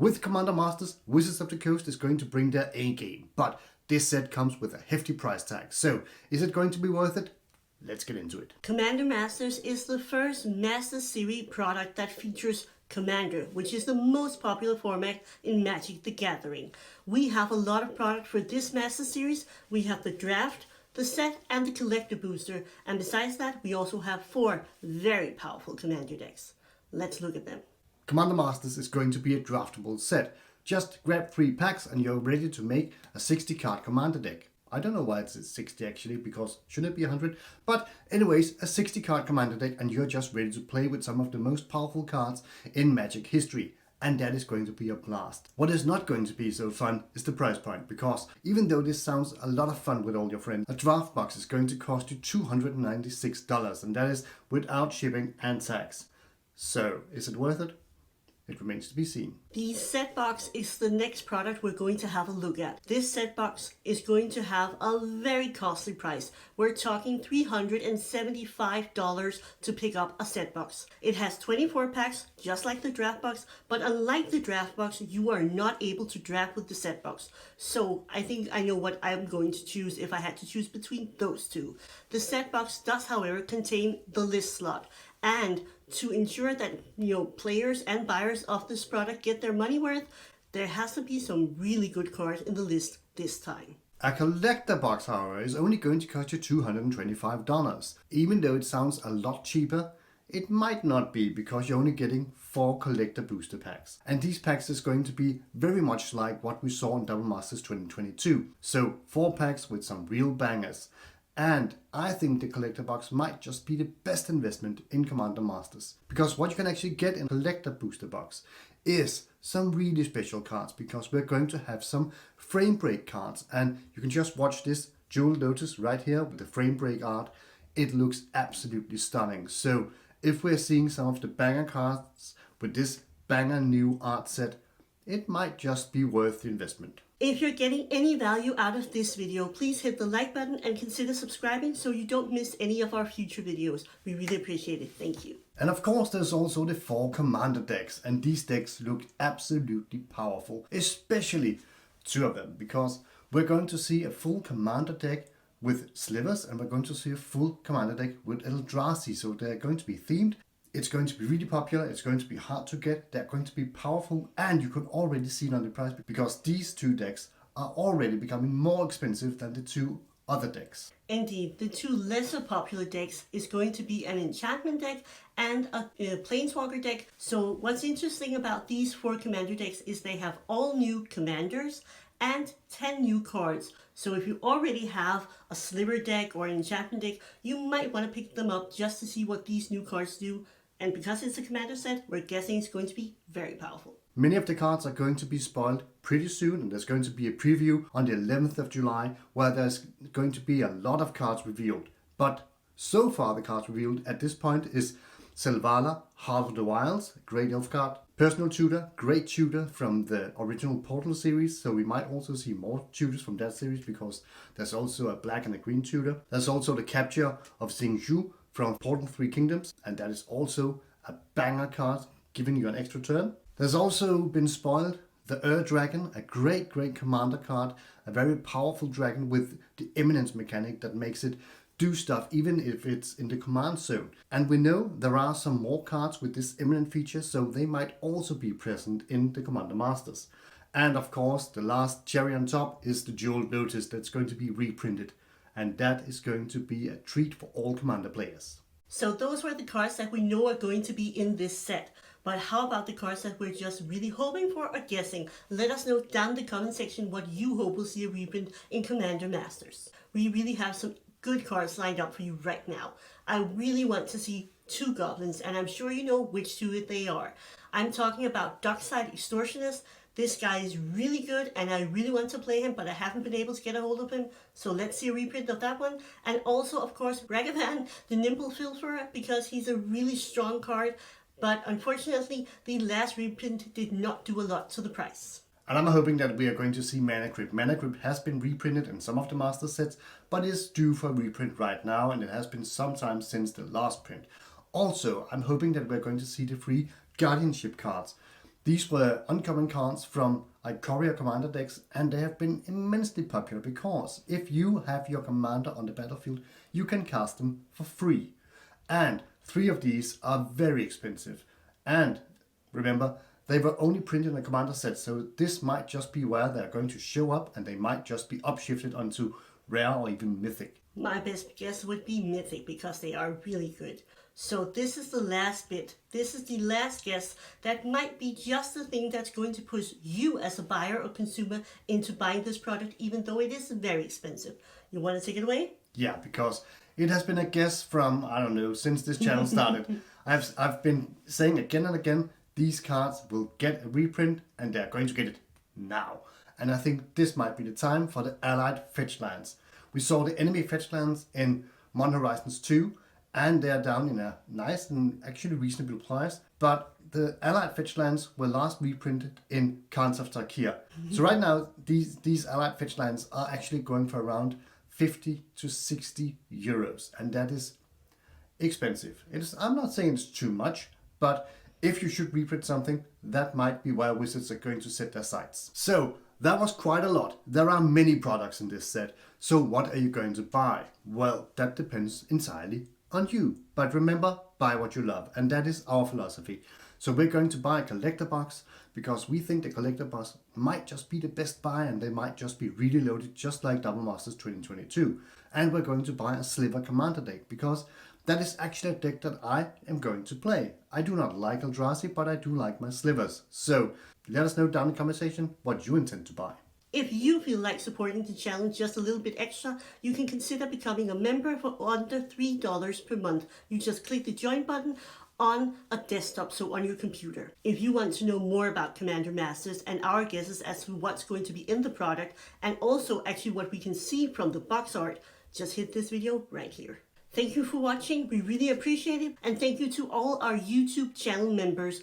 With Commander Masters, Wizards of the Coast is going to bring their A game, but this set comes with a hefty price tag. So, is it going to be worth it? Let's get into it. Commander Masters is the first Master Series product that features Commander, which is the most popular format in Magic the Gathering. We have a lot of product for this Master Series. We have the draft, the set, and the collector booster, and besides that we also have 4 very powerful Commander decks. Let's look at them. Commander Masters is going to be a draftable set. Just grab 3 packs and you're ready to make a 60 card Commander deck. I don't know why it's 60 actually, because shouldn't it be 100? But anyways, a 60 card Commander deck and you're just ready to play with some of the most powerful cards in Magic history. And that is going to be a blast. What is not going to be so fun is the price point, because even though this sounds a lot of fun with all your friends, a draft box is going to cost you $296, and that is without shipping and tax. So, is it worth it? It remains to be seen. The set box is the next product we're going to have a look at. This set box is going to have a very costly price. We're talking $375 to pick up a set box. It has 24 packs, just like the draft box, but unlike the draft box, you are not able to draft with the set box. So I think I know what I'm going to choose if I had to choose between those two. The set box does, however, contain the list slot. And to ensure that players and buyers of this product get their money worth, there has to be some really good cards in the list this time. A collector box, however, is only going to cost you $225. Even though it sounds a lot cheaper, it might not be, because you're only getting 4 collector booster packs. And these packs is going to be very much like what we saw in Double Masters 2022. So 4 packs with some real bangers. And I think the collector box might just be the best investment in Commander Masters. Because what you can actually get in collector booster box is some really special cards, because we're going to have some frame break cards. And you can just watch this Jewel Lotus right here with the frame break art. It looks absolutely stunning. So if we're seeing some of the banger cards with this banger new art set, it might just be worth the investment. If you're getting any value out of this video, please hit the like button and consider subscribing so you don't miss any of our future videos. We really appreciate it. Thank you. And of course there's also the 4 Commander decks, and these decks look absolutely powerful, especially 2 of them, because we're going to see a full Commander deck with slivers, and we're going to see a full Commander deck with Eldrazi, so they're going to be themed. It's going to be really popular, it's going to be hard to get, they're going to be powerful, and you can already see it on the price, because these 2 decks are already becoming more expensive than the 2 other decks. Indeed, the 2 lesser popular decks is going to be an enchantment deck and a planeswalker deck. So what's interesting about these 4 commander decks is they have all new commanders and 10 new cards. So if you already have a sliver deck or an enchantment deck, you might want to pick them up just to see what these new cards do. And because it's a commander set, we're guessing it's going to be very powerful. Many of the cards are going to be spoiled pretty soon, and there's going to be a preview on the 11th of July where there's going to be a lot of cards revealed. But so far the cards revealed at this point is Selvala, Heart of the Wilds, great elf card. Personal Tutor, great tutor from the original Portal series, so we might also see more tutors from that series, because there's also a black and a green tutor. There's also the Capture of Xingju from Portal 3 Kingdoms, and that is also a banger card, giving you an extra turn. There's also been spoiled the Dragon, a great commander card, a very powerful dragon with the Eminence mechanic that makes it do stuff even if it's in the command zone. And we know there are some more cards with this Eminent feature, so they might also be present in the Commander Masters. And of course, the last cherry on top is the Jewel Lotus that's going to be reprinted. And that is going to be a treat for all Commander players. So those were the cards that we know are going to be in this set. But how about the cards that we're just really hoping for or guessing? Let us know down in the comment section what you hope will see a reprint in Commander Masters. We really have some good cards lined up for you right now. I really want to see 2 goblins, and I'm sure you know which 2 they are. I'm talking about Dockside Extortionist. This guy is really good and I really want to play him, but I haven't been able to get a hold of him. So let's see a reprint of that one. And also, of course, Ragavan, the Nimble Filterer, because he's a really strong card. But unfortunately, the last reprint did not do a lot to the price. And I'm hoping that we are going to see Mana Crypt. Mana Crypt has been reprinted in some of the master sets, but is due for reprint right now, and it has been some time since the last print. Also, I'm hoping that we're going to see the free Guardianship cards. These were uncommon cards from Ikoria commander decks, and they have been immensely popular because if you have your commander on the battlefield, you can cast them for free. And 3 of these are very expensive. And remember, they were only printed in a commander set, so this might just be where they're going to show up, and they might just be upshifted onto rare or even mythic. My best guess would be mythic because they are really good. So this is the last bit. This is the last guess that might be just the thing that's going to push you as a buyer or consumer into buying this product, even though it is very expensive. You want to take it away? Yeah, because it has been a guess from, I don't know, since this channel started. I've been saying again and again, these cards will get a reprint and they're going to get it now. And I think this might be the time for the allied fetch lands. We saw the enemy fetch lands in Modern Horizons 2, and they are down in a nice and actually reasonable price. But the allied fetch lands were last reprinted in Khans of Tarkir. So right now, these allied fetch lands are actually going for around 50 to 60 euros, and that is expensive. I'm not saying it's too much, but if you should reprint something, that might be where Wizards are going to set their sights. So that was quite a lot. There are many products in this set. So what are you going to buy? Well, that depends entirely on you. But remember, buy what you love, and that is our philosophy. So we're going to buy a collector box because we think the collector box might just be the best buy, and they might just be really loaded, just like Double Masters 2022. And we're going to buy a Sliver Commander deck because that is actually a deck that I am going to play. I do not like Eldrazi, but I do like my slivers. So let us know down in the comment section what you intend to buy. If you feel like supporting the channel just a little bit extra, you can consider becoming a member for under $3 per month. You just click the join button on a desktop, so on your computer. If you want to know more about Commander Masters and our guesses as to what's going to be in the product, and also actually what we can see from the box art, just hit this video right here. Thank you for watching, we really appreciate it, and thank you to all our YouTube channel members